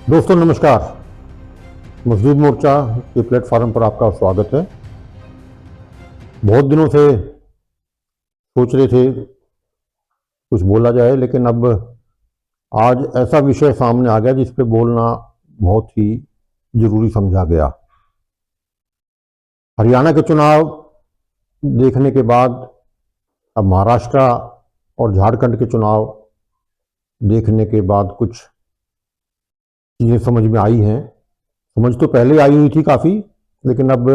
दोस्तों नमस्कार। मजदूर मोर्चा के प्लेटफॉर्म पर आपका स्वागत है। बहुत दिनों से सोच रहे थे कुछ बोला जाए, लेकिन अब आज ऐसा विषय सामने आ गया जिस पे बोलना बहुत ही जरूरी समझा गया। हरियाणा के चुनाव देखने के बाद अब महाराष्ट्र और झारखंड के चुनाव देखने के बाद कुछ चीज़ें समझ में आई हैं। समझ तो पहले आई हुई थी काफ़ी, लेकिन अब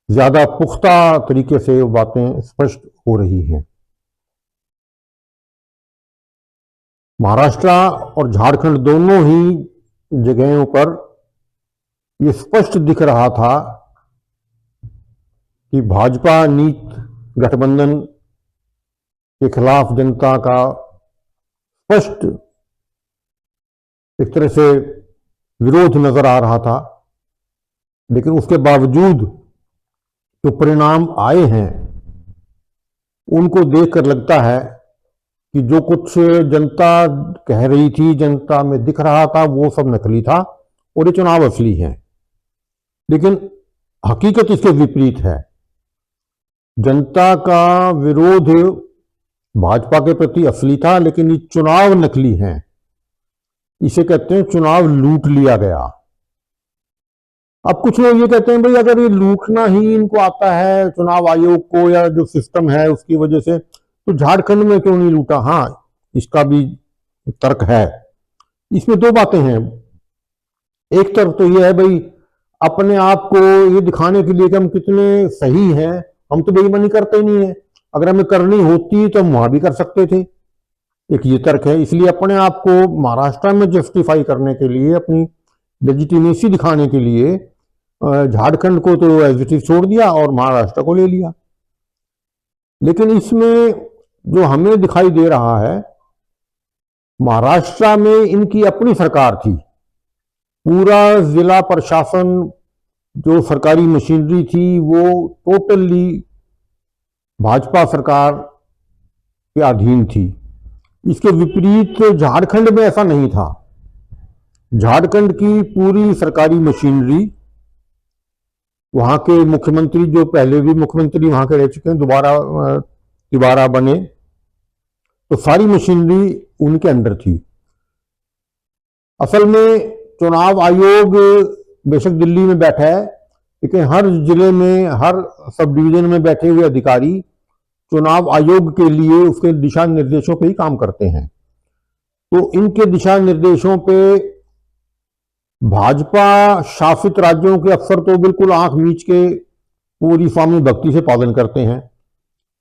ज़्यादा पुख्ता तरीके से वो बातें स्पष्ट हो रही हैं। महाराष्ट्र और झारखंड दोनों ही जगहों पर ये स्पष्ट दिख रहा था कि भाजपा नीत गठबंधन के खिलाफ जनता का स्पष्ट एक तरह से विरोध नजर आ रहा था। लेकिन उसके बावजूद जो परिणाम आए हैं उनको देखकर लगता है कि जो कुछ जनता कह रही थी, जनता में दिख रहा था, वो सब नकली था और ये चुनाव असली है। लेकिन हकीकत इसके विपरीत है। जनता का विरोध भाजपा के प्रति असली था, लेकिन ये चुनाव नकली हैं। इसे कहते हैं चुनाव लूट लिया गया। अब कुछ लोग ये कहते हैं भाई अगर ये लूटना ही इनको आता है चुनाव आयोग को या जो सिस्टम है उसकी वजह से, तो झारखंड में क्यों नहीं लूटा। हाँ, इसका भी तर्क है। इसमें दो बातें हैं। एक तरफ तो ये है भाई अपने आप को ये दिखाने के लिए कि हम कितने सही हैं, हम तो बेईमानी करते ही नहीं है। अगर हमें करनी होती तो हम वहां भी कर सकते थे। एक ये तर्क है। इसलिए अपने आप को महाराष्ट्र में जस्टिफाई करने के लिए, अपनी लेजिटिमेसी दिखाने के लिए झारखंड को तो एज इट इज छोड़ दिया और महाराष्ट्र को ले लिया। लेकिन इसमें जो हमें दिखाई दे रहा है, महाराष्ट्र में इनकी अपनी सरकार थी। पूरा जिला प्रशासन, जो सरकारी मशीनरी थी, वो टोटली भाजपा सरकार के अधीन थी। इसके विपरीत झारखंड में ऐसा नहीं था। झारखंड की पूरी सरकारी मशीनरी, वहां के मुख्यमंत्री जो पहले भी मुख्यमंत्री वहां के रह चुके हैं, दोबारा बने, तो सारी मशीनरी उनके अंडर थी। असल में चुनाव आयोग बेशक दिल्ली में बैठा है, लेकिन हर जिले में, हर सब डिवीजन में बैठे हुए अधिकारी चुनाव आयोग के लिए उसके दिशा निर्देशों पे ही काम करते हैं। तो इनके दिशा निर्देशों पे भाजपा शासित राज्यों के अफसर तो बिल्कुल आंख मीच के पूरी स्वामी भक्ति से पालन करते हैं।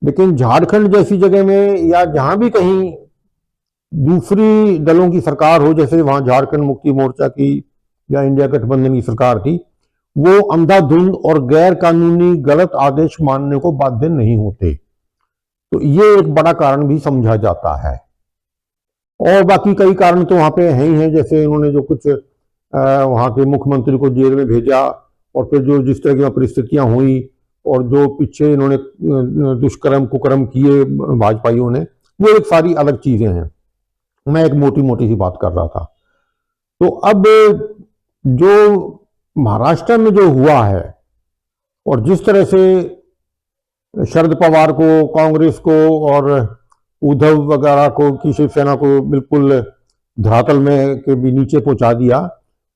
लेकिन झारखंड जैसी जगह में या जहां भी कहीं दूसरी दलों की सरकार हो, जैसे वहां झारखंड मुक्ति मोर्चा की या इंडिया गठबंधन की सरकार थी, वो अंधाधुंध और गैर कानूनी गलत आदेश मानने को बाध्य नहीं होते। तो ये एक बड़ा कारण भी समझा जाता है। और बाकी कई कारण तो वहां पे हैं ही हैं। जैसे उन्होंने जो कुछ वहां के मुख्यमंत्री को जेल में भेजा, और फिर जो जिस तरह की परिस्थितियां हुई, और जो पीछे इन्होंने दुष्कर्म कुकर्म किए भाजपाइयों ने, वो एक सारी अलग चीजें हैं। मैं एक मोटी मोटी सी बात कर रहा था। तो अब जो महाराष्ट्र में जो हुआ है, और जिस तरह से शरद पवार को, कांग्रेस को और उद्धव वगैरह को की शिवसेना को बिल्कुल धरातल में के भी नीचे पहुंचा दिया,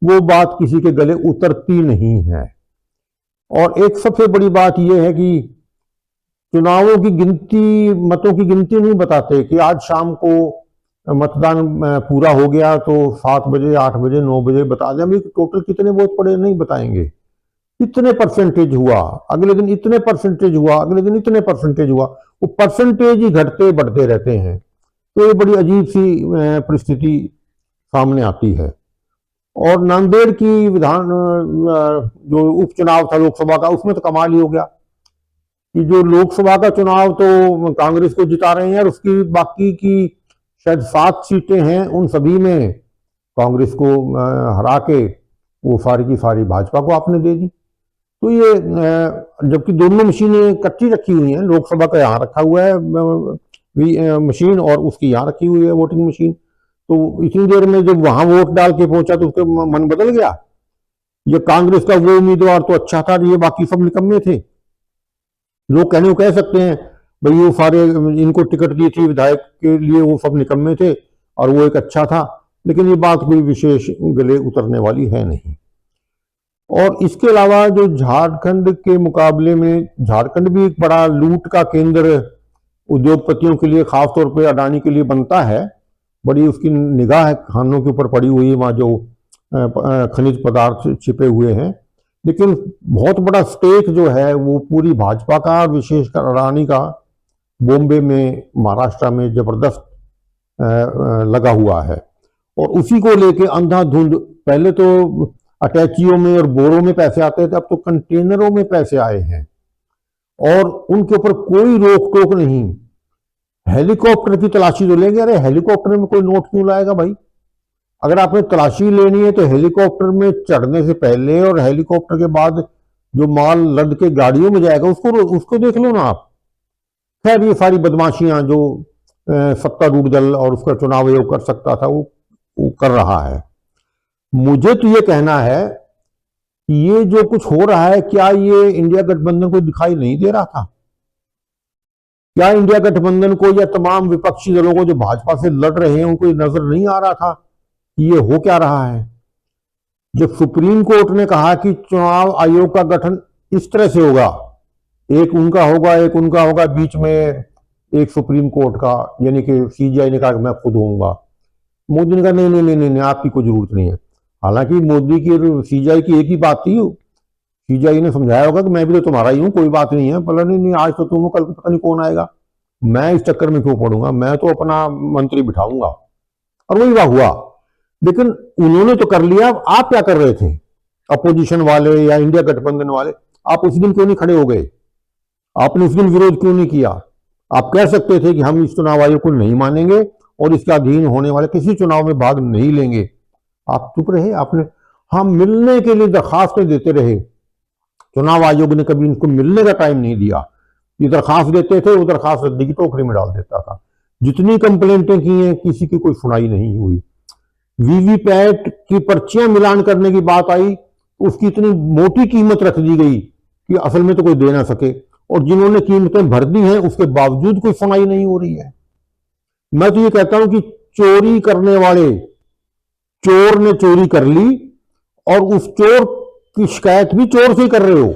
वो बात किसी के गले उतरती नहीं है। और एक सबसे बड़ी बात यह है कि चुनावों की गिनती, मतों की गिनती नहीं बताते कि आज शाम को मतदान पूरा हो गया तो 7 बजे, 8 बजे, 9 बजे बता दें। अभी टोटल कितने वोट पड़े नहीं बताएंगे। इतने परसेंटेज हुआ, अगले दिन इतने परसेंटेज हुआ, अगले दिन इतने परसेंटेज हुआ। वो परसेंटेज ही घटते बढ़ते रहते हैं। तो ये बड़ी अजीब सी परिस्थिति सामने आती है। और नांदेड़ की विधान जो उपचुनाव था लोकसभा का, उसमें तो कमाल ही हो गया कि जो लोकसभा का चुनाव तो कांग्रेस को जिता रहे हैं, और उसकी बाकी की शायद 7 सीटें हैं, उन सभी में कांग्रेस को हरा के वो सारी की सारी भाजपा को आपने दे दी। तो ये जबकि दोनों मशीनें कच्ची रखी हुई हैं। लोकसभा का यहाँ रखा हुआ है मशीन, और उसकी यहाँ रखी हुई है वोटिंग मशीन। तो इतनी देर में जब वहां वोट डाल के पहुंचा तो उसका मन बदल गया। ये कांग्रेस का वो उम्मीदवार तो अच्छा था, ये बाकी सब निकम्मे थे। लोग कहने को कह सकते हैं भाई वो सारे इनको टिकट दी थी विधायक के लिए, वो सब निकम्मे थे और वो एक अच्छा था, लेकिन ये बात कोई विशेष गले उतरने वाली है नहीं। और इसके अलावा जो झारखंड के मुकाबले में, झारखंड भी एक बड़ा लूट का केंद्र उद्योगपतियों के लिए, खासतौर पर अडानी के लिए बनता है। बड़ी उसकी निगाह खानों के ऊपर पड़ी हुई है, वहाँ जो खनिज पदार्थ छिपे हुए हैं। लेकिन बहुत बड़ा स्टेक जो है वो पूरी भाजपा का, विशेषकर अडानी का बॉम्बे में, महाराष्ट्र में जबरदस्त लगा हुआ है। और उसी को लेके अंधाधुंध, पहले तो अटैचियों में और बोरों में पैसे आते थे, अब तो कंटेनरों में पैसे आए हैं और उनके ऊपर कोई रोक टोक नहीं। हेलीकॉप्टर की तलाशी तो लेंगे, अरे हेलीकॉप्टर में कोई नोट क्यों लाएगा भाई? अगर आपने तलाशी लेनी है तो हेलीकॉप्टर में चढ़ने से पहले और हेलीकॉप्टर के बाद जो माल लद के गाड़ियों में जाएगा उसको देख लो ना आप। खैर ये सारी बदमाशियां जो सत्तारूढ़ दल और उसका चुनाव आयोग कर सकता था वो कर रहा है। मुझे तो ये कहना है कि ये जो कुछ हो रहा है, क्या ये इंडिया गठबंधन को दिखाई नहीं दे रहा था? क्या इंडिया गठबंधन को या तमाम विपक्षी दलों को जो भाजपा से लड़ रहे हैं उनको नजर नहीं आ रहा था कि ये हो क्या रहा है? जब सुप्रीम कोर्ट ने कहा कि चुनाव आयोग का गठन इस तरह से होगा, एक उनका होगा एक उनका होगा, बीच में एक सुप्रीम कोर्ट का, यानी कि सीजीआई ने कहा कि मैं खुद होऊंगा। मोदी ने कहा नहीं नहीं नहीं नहीं, नहीं आपकी कोई जरूरत नहीं है। हालांकि मोदी की सीजीआई की एक ही बात थी, सीजीआई ने समझाया होगा कि मैं भी तो तुम्हारा ही हूं, कोई बात नहीं है, बोला नहीं नहीं आज तो तुम हो, कल पता नहीं कौन आएगा, मैं इस चक्कर में क्यों पड़ूंगा, मैं तो अपना मंत्री बिठाऊंगा। और वही वाह हुआ। लेकिन उन्होंने तो कर लिया, आप क्या कर रहे थे अपोजिशन वाले या इंडिया गठबंधन वाले? आप उस दिन क्यों नहीं खड़े हो गए? आपने उस दिन विरोध क्यों नहीं किया? आप कह सकते थे कि हम इस चुनाव आयोग को नहीं मानेंगे और इसके अधीन होने वाले किसी चुनाव में भाग नहीं लेंगे। आप चुप रहे। आपने हम मिलने के लिए दरखास्तें देते रहे, चुनाव आयोग ने कभी इनको मिलने का टाइम नहीं दिया। ये दरखास्त देते थे, वो दरखास्त रद्दी की टोकरी में डाल देता था। जितनी कंप्लेंटें की हैं किसी की कोई सुनाई नहीं हुई। वीवीपैट की पर्चियां मिलान करने की बात आई, उसकी इतनी मोटी कीमत रख दी गई कि असल में तो कोई दे ना सके, और जिन्होंने कीमतें भर दी हैं उसके बावजूद कोई सुनाई नहीं हो रही है। मैं तो ये कहता हूं कि चोरी करने वाले, चोर ने चोरी कर ली और उस चोर की शिकायत भी चोर से ही कर रहे हो।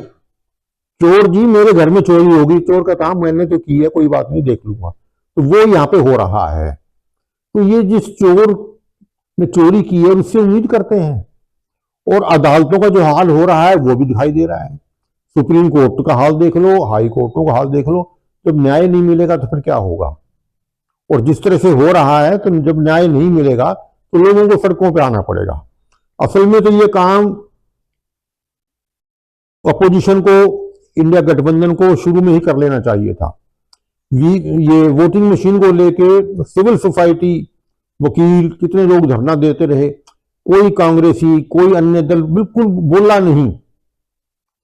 चोर जी मेरे घर में चोरी होगी, चोर का काम मैंने तो की है, कोई बात नहीं देख लूंगा, तो वो यहां पे हो रहा है। तो ये जिस चोर ने चोरी की है उससे उम्मीद करते हैं। और अदालतों का जो हाल हो रहा है वो भी दिखाई दे रहा है। सुप्रीम कोर्ट का हाल देख लो, हाई कोर्टों का हाल देख लो। जब न्याय नहीं मिलेगा तो फिर क्या होगा? और जिस तरह से हो रहा है, तो जब न्याय नहीं मिलेगा तो लोगों को सड़कों पर आना पड़ेगा। असल में तो ये काम अपोजिशन को, इंडिया गठबंधन को शुरू में ही कर लेना चाहिए था। ये वोटिंग मशीन को लेके सिविल सोसाइटी, वकील, कितने लोग धरना देते रहे, कोई कांग्रेसी, कोई अन्य दल बिल्कुल बोला नहीं,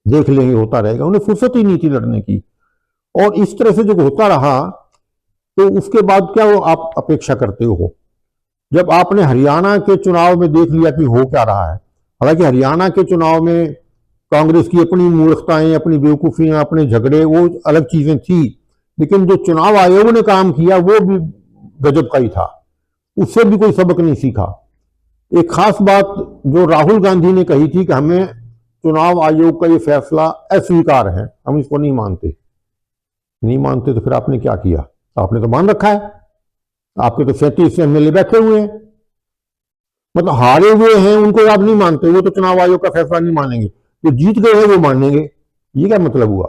देख लेंगे होता रहेगा। उन्हें फुर्सत ही नहीं थी लड़ने की। और इस तरह से जो होता रहा तो उसके बाद क्या वो आप अपेक्षा करते हो? जब आपने हरियाणा के चुनाव में देख लिया कि हो क्या रहा है, हालांकि हरियाणा के चुनाव में कांग्रेस की अपनी मूर्खताएं, अपनी बेवकूफियां, अपने झगड़े, वो अलग चीजें थी, लेकिन जो चुनाव आयोग ने काम किया वो भी गजब का ही था। उससे भी कोई सबक नहीं सीखा। एक खास बात जो राहुल गांधी ने कही थी कि हमें चुनाव आयोग का ये फैसला अस्वीकार है, हम इसको नहीं मानते। नहीं मानते तो फिर आपने क्या किया? आपने तो मान रखा है। आपके तो 37 एमएलए बैठे हुए हैं, मतलब हारे हुए हैं, उनको आप नहीं मानते, वो तो चुनाव आयोग का फैसला नहीं मानेंगे। जो जीत गए हैं वो मानेंगे। ये क्या मतलब हुआ?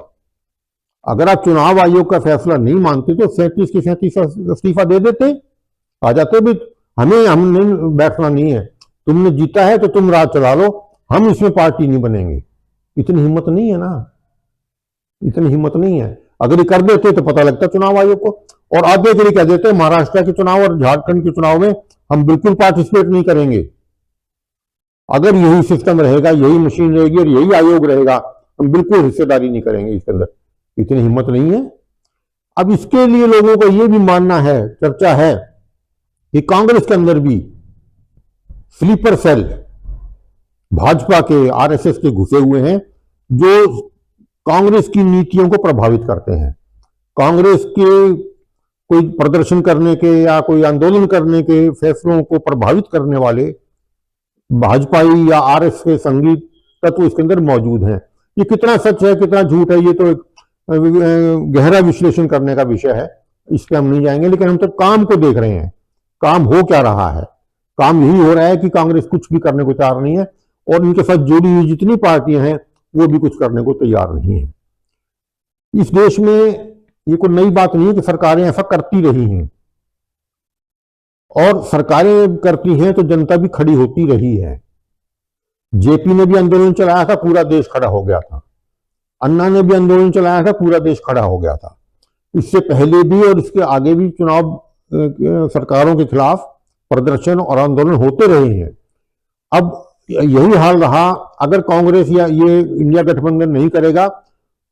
अगर आप चुनाव आयोग का फैसला नहीं मानते तो 37 के 37 इस्तीफा दे देते, आ जाते भी, हमने बैठना नहीं है, तुमने जीता है तो तुम राज चला लो, हम इसमें पार्टी नहीं बनेंगे। इतनी हिम्मत नहीं है ना, इतनी हिम्मत नहीं है। अगर ये कर देते तो पता लगता चुनाव आयोग को, और आगे के लिए कह देते महाराष्ट्र के चुनाव और झारखंड के चुनाव में हम बिल्कुल पार्टिसिपेट नहीं करेंगे। अगर यही सिस्टम रहेगा, यही मशीन रहेगी और यही आयोग रहेगा, हम बिल्कुल हिस्सेदारी नहीं करेंगे इसके अंदर। इतनी हिम्मत नहीं है। अब इसके लिए लोगों को यह भी मानना है, चर्चा है कि कांग्रेस के अंदर भी स्लीपर सेल भाजपा के, आरएसएस के घुसे हुए हैं, जो कांग्रेस की नीतियों को प्रभावित करते हैं। कांग्रेस के कोई प्रदर्शन करने के या कोई आंदोलन करने के फैसलों को प्रभावित करने वाले भाजपाई या आरएसएस के संगीत तत्व इसके अंदर मौजूद हैं। ये कितना सच है, कितना झूठ है, ये तो एक गहरा विश्लेषण करने का विषय है, इस पर हम नहीं जाएंगे। लेकिन हम तो काम को देख रहे हैं, काम हो क्या रहा है। काम यही हो रहा है कि कांग्रेस कुछ भी करने को तैयार नहीं है और इनके साथ जुड़ी हुई जितनी पार्टियां हैं वो भी कुछ करने को तैयार नहीं है। इस देश में ये कोई नई बात नहीं है कि सरकारें ऐसा करती रही हैं, और सरकारें करती हैं तो जनता भी खड़ी होती रही है। जेपी ने भी आंदोलन चलाया था, पूरा देश खड़ा हो गया था। अन्ना ने भी आंदोलन चलाया था, पूरा देश खड़ा हो गया था। इससे पहले भी और इसके आगे भी चुनाव सरकारों के खिलाफ प्रदर्शन और आंदोलन होते रहे हैं। अब यही हाल रहा, अगर कांग्रेस या ये इंडिया गठबंधन नहीं करेगा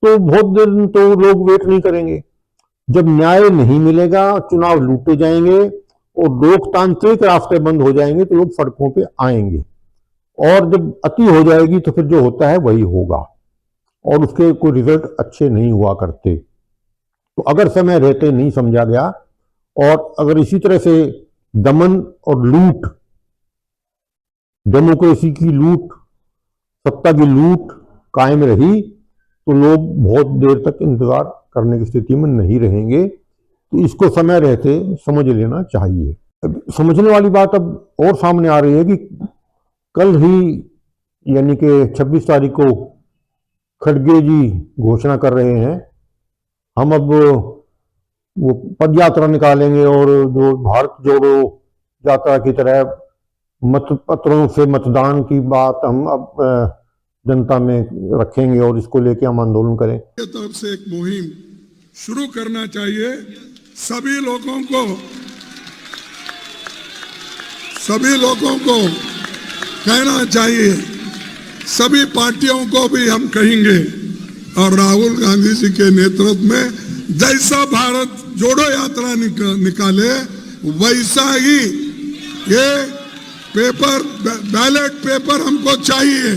तो बहुत दिन तो लोग वेट नहीं करेंगे। जब न्याय नहीं मिलेगा, चुनाव लूटे जाएंगे और लोकतांत्रिक रास्ते बंद हो जाएंगे तो लोग सड़कों पे आएंगे, और जब अति हो जाएगी तो फिर जो होता है वही होगा, और उसके कोई रिजल्ट अच्छे नहीं हुआ करते। तो अगर समय रहते नहीं समझा गया और अगर इसी तरह से दमन और लूट, डेमोक्रेसी की लूट, सत्ता की लूट कायम रही तो लोग बहुत देर तक इंतजार करने की स्थिति में नहीं रहेंगे। तो इसको समय रहते समझ लेना चाहिए। समझने वाली बात अब और सामने आ रही है कि कल ही यानी कि 26 तारीख को खड़गे जी घोषणा कर रहे हैं, हम अब वो पद यात्रा निकालेंगे और जो भारत जोड़ो यात्रा की तरह मतपत्रों से मतदान की बात हम अब जनता में रखेंगे और इसको लेके हम आंदोलन करें। तरफ से एक मुहिम शुरू करना चाहिए। सभी लोगों को कहना चाहिए, सभी पार्टियों को भी हम कहेंगे, और राहुल गांधी जी के नेतृत्व में जैसा भारत जोड़ो यात्रा निकाले वैसा ही ये पेपर, बैलेट पेपर हमको चाहिए।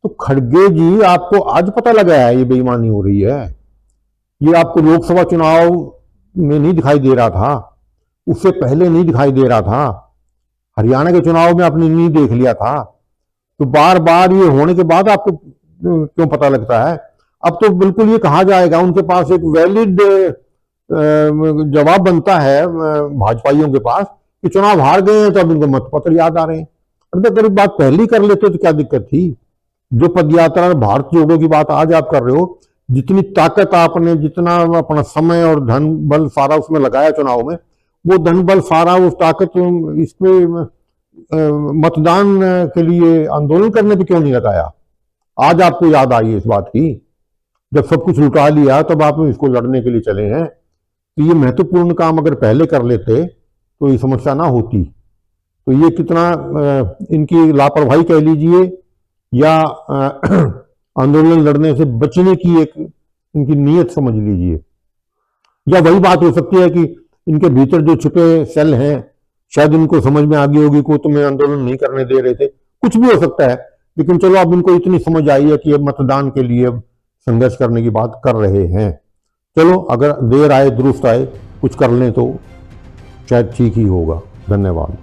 तो खड़गे जी, आपको आज पता लगा है ये बेईमानी हो रही है? ये आपको लोकसभा चुनाव में नहीं दिखाई दे रहा था, उससे पहले नहीं दिखाई दे रहा था, हरियाणा के चुनाव में आपने नहीं देख लिया था, तो बार बार ये होने के बाद आपको क्यों पता लगता है? अब तो बिल्कुल ये कहा जाएगा, उनके पास एक वैलिड जवाब बनता है भाजपाइयों के पास कि चुनाव हार गए हैं तो अब इनको मतपत्र याद आ रहे हैं। अगर बात पहले कर लेते तो क्या दिक्कत थी? जो पदयात्रा भारत जोड़ो की बात आज आप कर रहे हो, जितनी ताकत आपने, जितना अपना समय और धन बल सारा उसमें लगाया चुनाव में, वो धन बल सारा, उस ताकत इसमें मतदान के लिए, आंदोलन करने पे क्यों नहीं लगाया? आज आपको याद आई इस बात की? जब सब कुछ लुटा लिया तब आप इसको लड़ने के लिए चले हैं। तो ये महत्वपूर्ण काम अगर पहले कर लेते तो ये समस्या ना होती। तो ये कितना इनकी लापरवाही कह लीजिए या आंदोलन लड़ने से बचने की एक इनकी नीयत समझ लीजिए, या वही बात हो सकती है कि इनके भीतर जो छुपे सेल हैं, शायद इनको समझ में आ गई होगी कि तुम्हें आंदोलन नहीं करने दे रहे थे, कुछ भी हो सकता है। लेकिन चलो अब इनको इतनी समझ आई है कि अब मतदान के लिए संघर्ष करने की बात कर रहे हैं। चलो, अगर देर आए दुरुस्त आए, कुछ कर लें तो शायद ठीक ही होगा। धन्यवाद।